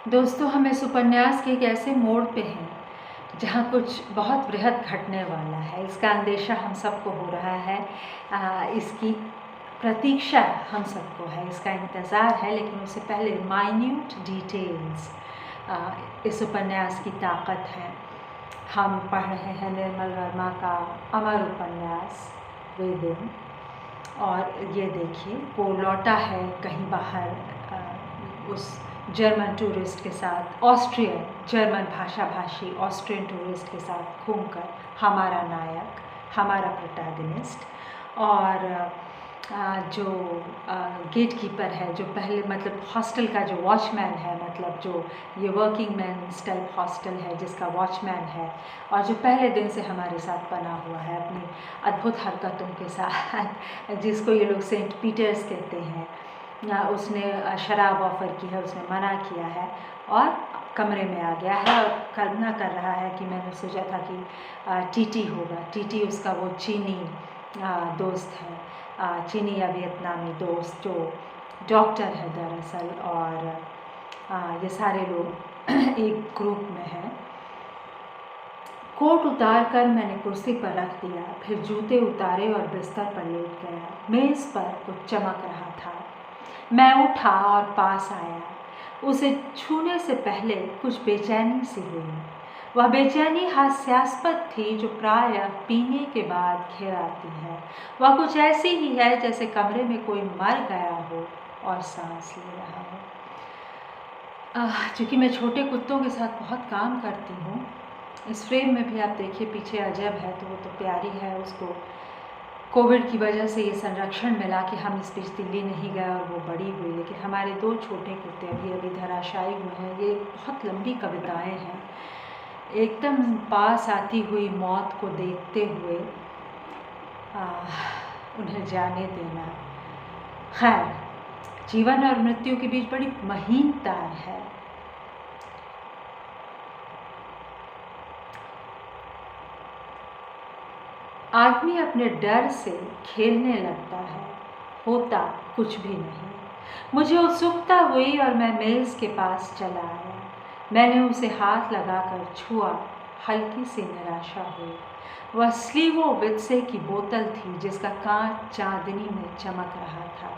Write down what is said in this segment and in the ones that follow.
दोस्तों, हम इस उपन्यास के एक ऐसे मोड़ पे हैं जहाँ कुछ बहुत बृहद घटने वाला है। इसका अंदेशा हम सबको हो रहा है, इसकी प्रतीक्षा हम सबको है, इसका इंतज़ार है। लेकिन उससे पहले माइन्यूट डिटेल्स इस उपन्यास की ताकत है। हम पढ़ रहे हैं निर्मल वर्मा का अमर उपन्यास वेदिन। और ये देखिए, वो लौटा है कहीं बाहर उस जर्मन टूरिस्ट के साथ, ऑस्ट्रियन जर्मन भाषी ऑस्ट्रियन टूरिस्ट के साथ घूमकर, हमारा नायक, हमारा प्रोटैगनिस्ट। और जो गेट कीपर है, जो पहले मतलब हॉस्टल का जो वॉचमैन है, मतलब जो ये वर्किंग मैन स्टाइल हॉस्टल है जिसका वॉचमैन है, और जो पहले दिन से हमारे साथ बना हुआ है अपनी अद्भुत हरकतों के साथ, जिसको ये लोग सेंट पीटर्स कहते हैं। उसने शराब ऑफ़र की है, उसने मना किया है और कमरे में आ गया है और कल्पना कर रहा है कि मैंने सोचा था कि टीटी होगा। टीटी उसका वो चीनी दोस्त है, चीनी या वियतनामी दोस्त जो डॉक्टर है दरअसल। और ये सारे लोग एक ग्रुप में हैं। कोट उतार कर मैंने कुर्सी पर रख दिया, फिर जूते उतारे और बिस्तर पर लेट गया। मेज़ पर कुछ चमक रहा था। मैं उठा और पास आया। उसे छूने से पहले कुछ बेचैनी सी हुई। वह बेचैनी हास्यास्पद थी जो प्रायः पीने के बाद घेराती है। वह कुछ ऐसी ही है जैसे कमरे में कोई मर गया हो और सांस ले रहा हो। चूँकि मैं छोटे कुत्तों के साथ बहुत काम करती हूँ, इस फ्रेम में भी आप देखिए पीछे अजब है, तो वो तो प्यारी है। उसको कोविड की वजह से ये संरक्षण मिला कि हम इस बीच दिल्ली नहीं गए और वो बड़ी हुई। लेकिन हमारे 2 छोटे कुत्ते अभी धराशायी हुए हैं। ये बहुत लंबी कविताएं हैं, एकदम पास आती हुई मौत को देखते हुए उन्हें जाने देना। खैर, जीवन और मृत्यु के बीच बड़ी महीन तार है। आदमी अपने डर से खेलने लगता है, होता कुछ भी नहीं। मुझे उत्सुकता हुई और मैं मेज़ के पास चला आया। मैंने उसे हाथ लगाकर छुआ, हल्की सी निराशा हुई। वह स्लीवोवित्ज़े की बोतल थी जिसका कांच चांदनी में चमक रहा था।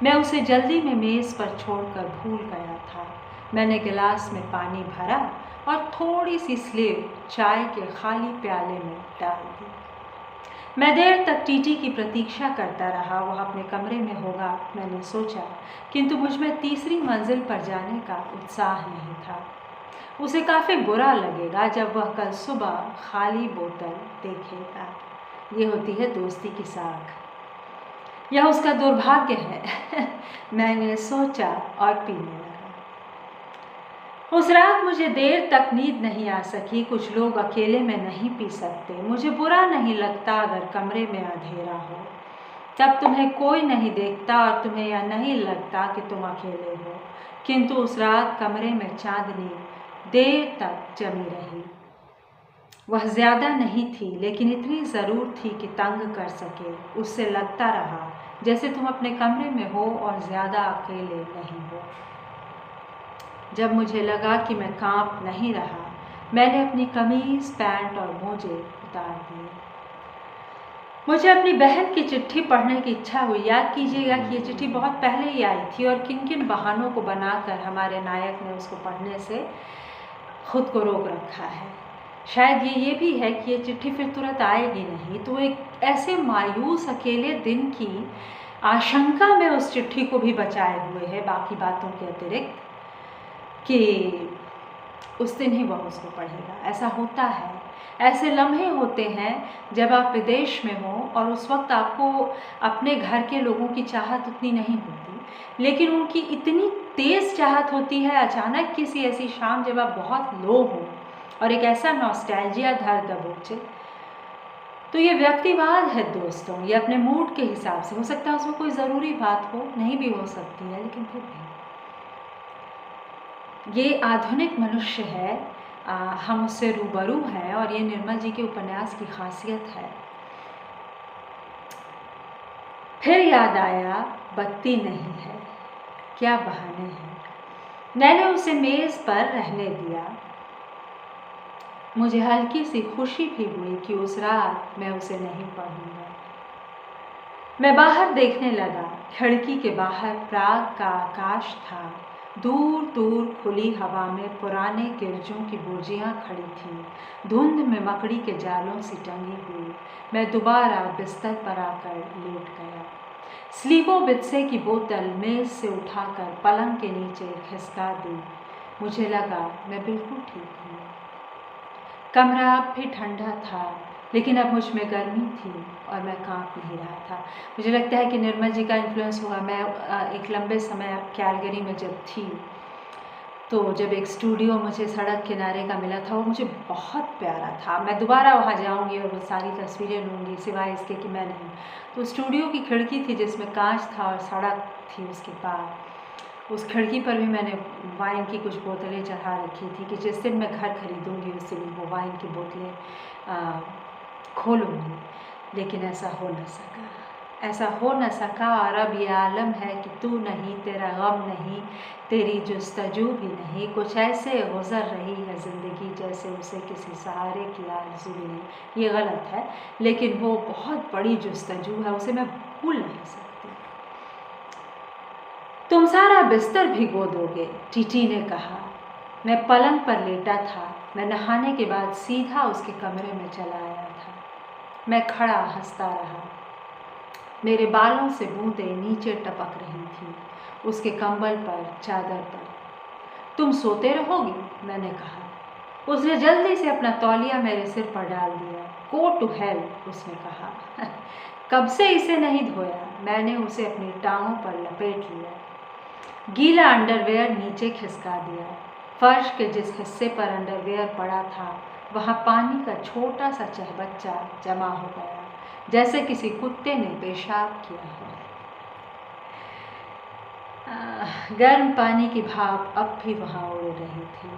मैं उसे जल्दी में मेज़ पर छोड़कर भूल गया था। मैंने गिलास में पानी भरा और थोड़ी सी स्लीव चाय के खाली प्याले में डाल दी। मैं देर तक टीटी की प्रतीक्षा करता रहा। वह अपने कमरे में होगा, मैंने सोचा, किंतु मुझ में तीसरी मंजिल पर जाने का उत्साह नहीं था। उसे काफ़ी बुरा लगेगा जब वह कल सुबह खाली बोतल देखेगा। ये होती है दोस्ती की साख। यह उसका दुर्भाग्य है मैंने सोचा और पीने लगा। उस रात मुझे देर तक नींद नहीं आ सकी। कुछ लोग अकेले में नहीं पी सकते। मुझे बुरा नहीं लगता अगर कमरे में अंधेरा हो, तब तुम्हें कोई नहीं देखता और तुम्हें यह नहीं लगता कि तुम अकेले हो। किंतु उस रात कमरे में चांदनी देर तक जमी रही। वह ज़्यादा नहीं थी, लेकिन इतनी ज़रूर थी कि तंग कर सके। उससे लगता रहा जैसे तुम अपने कमरे में हो और ज़्यादा अकेले नहीं हो। जब मुझे लगा कि मैं कांप नहीं रहा, मैंने अपनी कमीज़, पैंट और मोजे उतार दिए। मुझे अपनी बहन की चिट्ठी पढ़ने की इच्छा हुई। याद कीजिएगा कि ये चिट्ठी बहुत पहले ही आई थी और किन किन बहानों को बनाकर हमारे नायक ने उसको पढ़ने से खुद को रोक रखा है। शायद ये भी है कि ये चिट्ठी फिर तुरंत आएगी नहीं, तो एक ऐसे मायूस अकेले दिन की आशंका में उस चिट्ठी को भी बचाए हुए है, बाकी बातों के अतिरिक्त, कि उस दिन ही वह उसको पढ़ेगा। ऐसा होता है, ऐसे लम्हे होते हैं जब आप विदेश में हो और उस वक्त आपको अपने घर के लोगों की चाहत उतनी नहीं होती, लेकिन उनकी इतनी तेज़ चाहत होती है अचानक किसी ऐसी शाम जब आप बहुत लो हो और एक ऐसा नॉस्टैल्जिया धर दबोचे। तो ये व्यक्तिवाद है दोस्तों, ये अपने मूड के हिसाब से हो सकता है। उसमें कोई ज़रूरी बात हो, नहीं भी हो सकती है, लेकिन फिर भी ये आधुनिक मनुष्य है। हम उससे रूबरू हैं और ये निर्मल जी के उपन्यास की खासियत है। फिर याद आया, बत्ती नहीं है, क्या बहाने हैं। मैंने उसे मेज़ पर रहने दिया। मुझे हल्की सी खुशी भी हुई कि उस रात मैं उसे नहीं पढ़ूंगा। मैं बाहर देखने लगा। खिड़की के बाहर प्राग का आकाश था। दूर दूर खुली हवा में पुराने गिरजों की बुर्जियां खड़ी थीं, धुंध में मकड़ी के जालों से टंगी हुई। मैं दोबारा बिस्तर पर आकर लेट गया। स्लीवोवित्से की बोतल मेज से उठाकर पलंग के नीचे खिसका दी। मुझे लगा मैं बिल्कुल ठीक हूँ। कमरा अब भी ठंडा था, लेकिन अब मुझ में गर्मी थी और मैं कांप नहीं रहा था। मुझे लगता है कि निर्मल जी का इन्फ्लुएंस हुआ। मैं एक लंबे समय कैलगरी में जब थी, तो जब एक स्टूडियो मुझे सड़क किनारे का मिला था, वो मुझे बहुत प्यारा था। मैं दोबारा वहाँ जाऊँगी और वो सारी तस्वीरें लूँगी, सिवाय इसके कि मैं नहीं। तो स्टूडियो की खिड़की थी जिसमें कांच था और सड़क थी उसके पार। उस खिड़की पर भी मैंने वाइन की कुछ बोतलें चढ़ा रखी थी कि जिस दिन मैं घर खरीदूँगी उस दिन वो वाइन की बोतलें खोलूँगी। लेकिन ऐसा हो न सका, ऐसा हो न सका। और अब ये आलम है कि तू नहीं, तेरा गम नहीं, तेरी जुस्तजू भी नहीं। कुछ ऐसे गुज़र रही है ज़िंदगी जैसे उसे किसी सहारे की आरज़ू भी नहीं। ये गलत है, लेकिन वो बहुत बड़ी जुस्तजू है, उसे मैं भूल नहीं सकती। तुम सारा बिस्तर भिगो दोगे, टीटी ने कहा। मैं पलंग पर लेटा था। मैं नहाने के बाद सीधा उसके कमरे में चला आया था। मैं खड़ा हंसता रहा। मेरे बालों से बूंदें नीचे टपक रही थीं, उसके कंबल पर, चादर पर। तुम सोते रहोगी, मैंने कहा। उसने जल्दी से अपना तौलिया मेरे सिर पर डाल दिया। गो टू हेल, उसने कहा। कब से इसे नहीं धोया। मैंने उसे अपनी टांगों पर लपेट लिया। गीला अंडरवेयर नीचे खिसका दिया। फर्श के जिस हिस्से पर अंडरवेयर पड़ा था, वहाँ पानी का छोटा सा चहबच्चा जमा हो गया, जैसे किसी कुत्ते ने पेशाब किया हो। गर्म पानी की भाप अब भी वहाँ उड़ रही थी।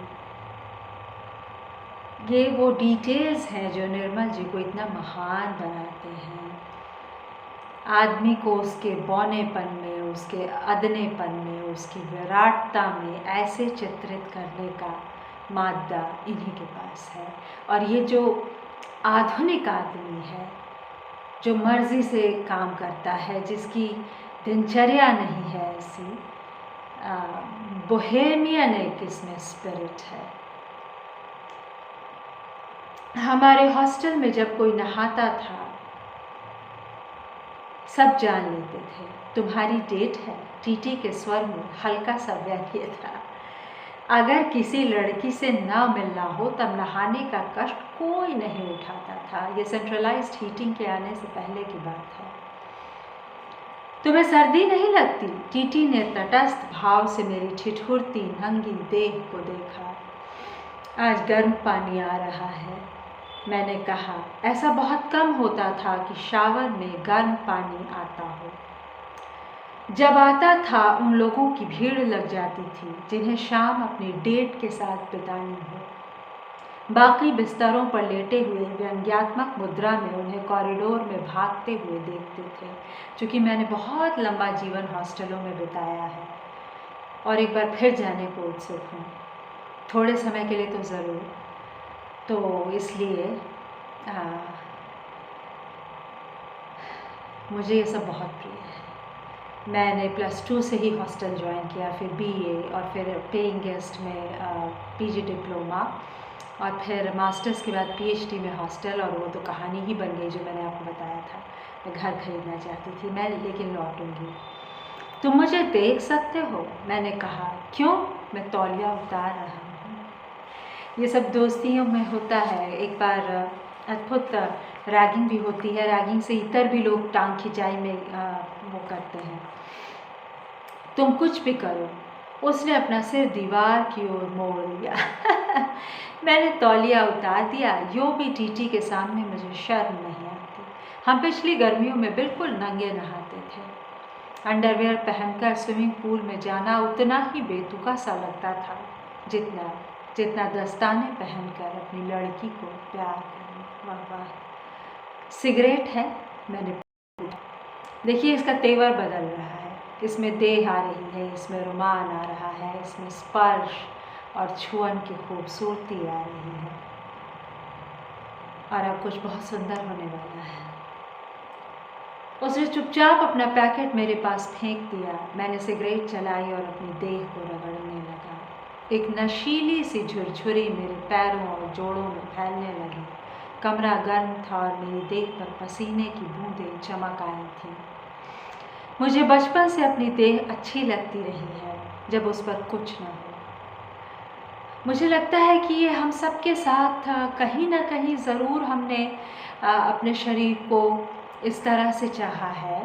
ये वो डिटेल्स हैं जो निर्मल जी को इतना महान बनाते हैं। आदमी को उसके बौनेपन में, उसके अदनेपन में, उसकी विराटता में ऐसे चित्रित करने का मादा इन्हीं के पास है। और ये जो आधुनिक आदमी है, जो मर्जी से काम करता है, जिसकी दिनचर्या नहीं है ऐसी, बोहेमियन एक इसमें स्पिरिट है। हमारे हॉस्टल में जब कोई नहाता था, सब जान लेते थे तुम्हारी डेट है। टीटी के स्वर में हल्का सा व्यंग्य था। अगर किसी लड़की से ना मिलना हो तब नहाने का कष्ट कोई नहीं उठाता था। ये सेंट्रलाइज्ड हीटिंग के आने से पहले की बात है। तुम्हें सर्दी नहीं लगती? टीटी ने तटस्थ भाव से मेरी ठिठुरती नंगी देह को देखा। आज गर्म पानी आ रहा है, मैंने कहा। ऐसा बहुत कम होता था कि शावर में गर्म पानी आता हो। जब आता था उन लोगों की भीड़ लग जाती थी जिन्हें शाम अपनी डेट के साथ बितानी हो। बाकी बिस्तरों पर लेटे हुए व्यंग्यात्मक मुद्रा में उन्हें कॉरिडोर में भागते हुए देखते थे। क्योंकि मैंने बहुत लंबा जीवन हॉस्टलों में बिताया है और एक बार फिर जाने को उत्सुक हूँ, थोड़े समय के लिए तो ज़रूर। तो इसलिए मुझे ये सब बहुत प्रिय है। मैंने +2 से ही हॉस्टल ज्वाइन किया, फिर BA और फिर पेइंग गेस्ट में PG डिप्लोमा और फिर मास्टर्स के बाद PhD में हॉस्टल। और वो तो कहानी ही बन गई जो मैंने आपको बताया था। मैं घर खरीदना चाहती थी मैं, लेकिन लौटूंगी। तुम मुझे देख सकते हो, मैंने कहा। क्यों? मैं तौलिया उतार रहा हूँ। ये सब दोस्तियों में होता है। एक बार अद्भुत रैगिंग भी होती है। रैगिंग से इतर भी लोग टांग खिंचाई में वो करते हैं। तुम कुछ भी करो। उसने अपना सिर दीवार की ओर मोड़ लिया। मैंने तौलिया उतार दिया। यो भी टीटी के सामने मुझे शर्म नहीं आती। हम पिछली गर्मियों में बिल्कुल नंगे नहाते थे। अंडरवेयर पहनकर स्विमिंग पूल में जाना उतना ही बेतुका सा लगता था जितना दस्ताने पहनकर अपनी लड़की को प्यार करना। वाह वाह। सिगरेट है? मैंने पूछा। देखिए इसका तेवर बदल रहा है। इसमें देह आ रही है, इसमें रोमान आ रहा है, इसमें स्पर्श और छुअन की खूबसूरती आ रही है और अब कुछ बहुत सुंदर होने वाला है। उसने चुपचाप अपना पैकेट मेरे पास फेंक दिया। मैंने सिगरेट जलाई और अपनी देह को रगड़ने लगा। एक नशीली सी झुरझुरी मेरे पैरों और जोड़ों में फैलने लगी। कमरा गर्म था और मेरी देह पर पसीने की बूंदें चमक आई थीं। मुझे बचपन से अपनी देह अच्छी लगती रही है जब उस पर कुछ न हो। मुझे लगता है कि ये हम सब के साथ कहीं ना कहीं ज़रूर हमने अपने शरीर को इस तरह से चाहा है।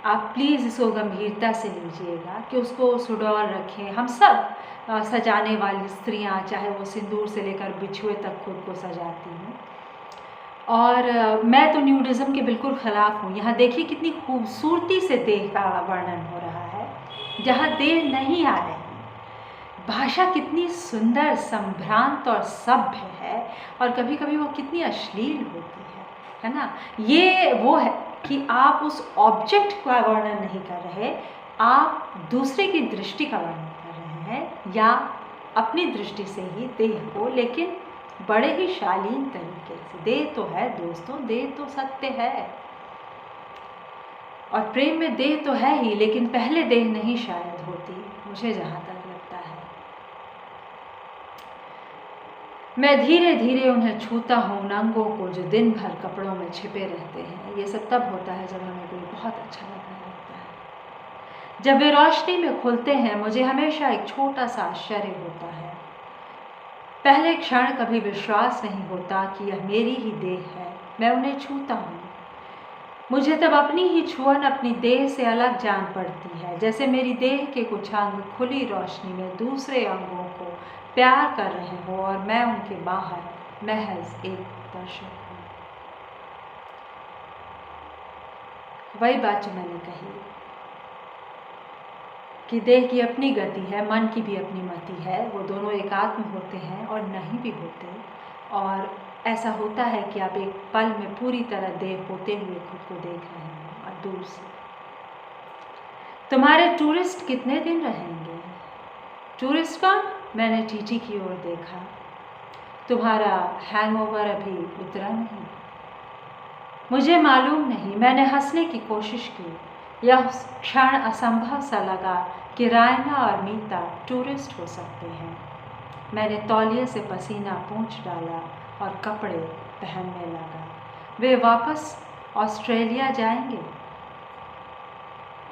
आप प्लीज़ इसको गंभीरता से लीजिएगा कि उसको सुडौल रखें। हम सब सजाने वाली स्त्रियां, चाहे वो सिंदूर से लेकर बिछुए तक खुद को सजाती हैं। और मैं तो न्यूडिज़म के बिल्कुल ख़िलाफ़ हूँ। यहाँ देखिए कितनी खूबसूरती से देह का वर्णन हो रहा है, जहाँ देह नहीं आ रही। भाषा कितनी सुंदर, संभ्रांत और सभ्य है और कभी कभी वो कितनी अश्लील होती है ना। ये वो है कि आप उस ऑब्जेक्ट का वर्णन नहीं कर रहे, आप दूसरे की दृष्टि का वर्णन कर रहे हैं या अपनी दृष्टि से ही देह को, लेकिन बड़े ही शालीन तरीके से। देह तो है दोस्तों, देह तो सत्य है और प्रेम में देह तो है ही, लेकिन पहले देह नहीं शायद होती, मुझे जहाँ तक लगता है। मैं धीरे धीरे उन्हें छूता हूँ, उन अंगों को जो दिन भर कपड़ों में छिपे रहते हैं। ये सब तब होता है जब हमें कोई बहुत अच्छा लगने लगता है। जब वे रोशनी में खुलते हैं, मुझे हमेशा एक छोटा सा आश्चर्य होता है। पहले क्षण कभी विश्वास नहीं होता कि यह मेरी ही देह है। मैं उन्हें छूता हूँ, मुझे तब अपनी ही छुअन अपनी देह से अलग जान पड़ती है, जैसे मेरी देह के कुछ अंग खुली रोशनी में दूसरे अंगों को प्यार कर रहे हो और मैं उनके बाहर महज एक दर्शक हूँ। वही बात जो मैंने कही कि देह की अपनी गति है, मन की भी अपनी मति है। वो दोनों एकात्म होते हैं और नहीं भी होते। और ऐसा होता है कि आप एक पल में पूरी तरह देह होते हुए खुद को देख रहे हैं और दूर से। तुम्हारे टूरिस्ट कितने दिन रहेंगे? टूरिस्ट कौन? मैंने टीटी की ओर देखा। तुम्हारा हैंगओवर अभी उतरा नहीं? मुझे मालूम नहीं। मैंने हंसने की कोशिश की। यह क्षण असंभव सा लगा कि रायना और मीता टूरिस्ट हो सकते हैं। मैंने तौलिए से पसीना पोंछ डाला और कपड़े पहनने लगा। वे वापस ऑस्ट्रेलिया जाएंगे?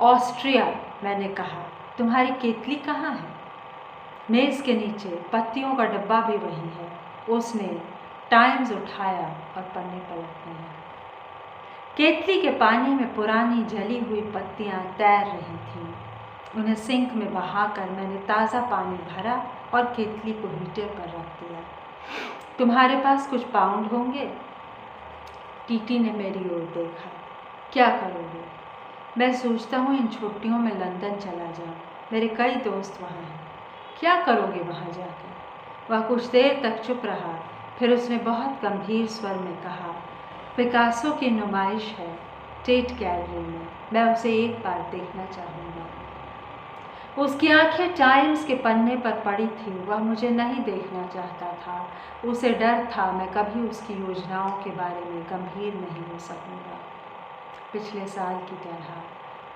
ऑस्ट्रिया, मैंने कहा। तुम्हारी केतली कहाँ है? मेज़ के नीचे पत्तियों का डब्बा भी वही है। उसने टाइम्स उठाया और पन्ने पलटने लगा। केतली के पानी में पुरानी जली हुई पत्तियां तैर रही थीं। उन्हें सिंक में बहाकर मैंने ताज़ा पानी भरा और केतली को हीटर पर रख दिया। तुम्हारे पास कुछ पाउंड होंगे? टीटी ने मेरी ओर देखा। क्या करोगे? मैं सोचता हूँ इन छुट्टियों में लंदन चला जाऊँ। मेरे कई दोस्त वहाँ हैं। क्या करोगे वहाँ जाकर? वह कुछ देर तक चुप रहा, फिर उसने बहुत गंभीर स्वर में कहा, पिकासो की नुमाइश है टेट गैलरी में, मैं उसे एक बार देखना चाहूँगा। उसकी आंखें टाइम्स के पन्ने पर पड़ी थी। वह मुझे नहीं देखना चाहता था। उसे डर था मैं कभी उसकी योजनाओं के बारे में गंभीर नहीं हो सकूँगा। पिछले साल की तरह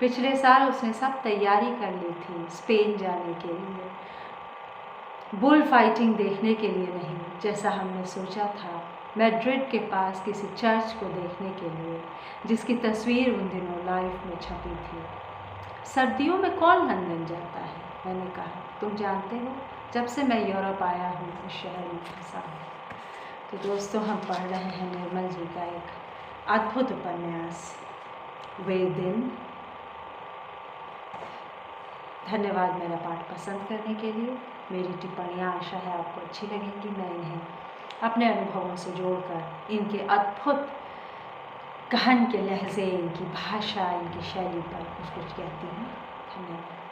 पिछले साल उसने सब तैयारी कर ली थी स्पेन जाने के लिए, बुल फाइटिंग देखने के लिए नहीं, जैसा हमने सोचा था, मैड्रिड के पास किसी चर्च को देखने के लिए जिसकी तस्वीर उन दिनों लाइफ में छपी थी। सर्दियों में कौन लंदन जाता है? मैंने कहा। तुम जानते हो, जब से मैं यूरोप आया हूँ इस शहर में फंसा हूँ। तो दोस्तों, हम पढ़ रहे हैं निर्मल जी का एक अद्भुत उपन्यास वे दिन। धन्यवाद मेरा पाठ पसंद करने के लिए। मेरी टिप्पणियाँ आशा है आपको अच्छी लगेंगी। मैं इन्हें अपने अनुभवों से जोड़कर इनके अद्भुत गहन के लहजे, इनकी भाषा, इनकी शैली पर कुछ कहती हूँ। धन्यवाद।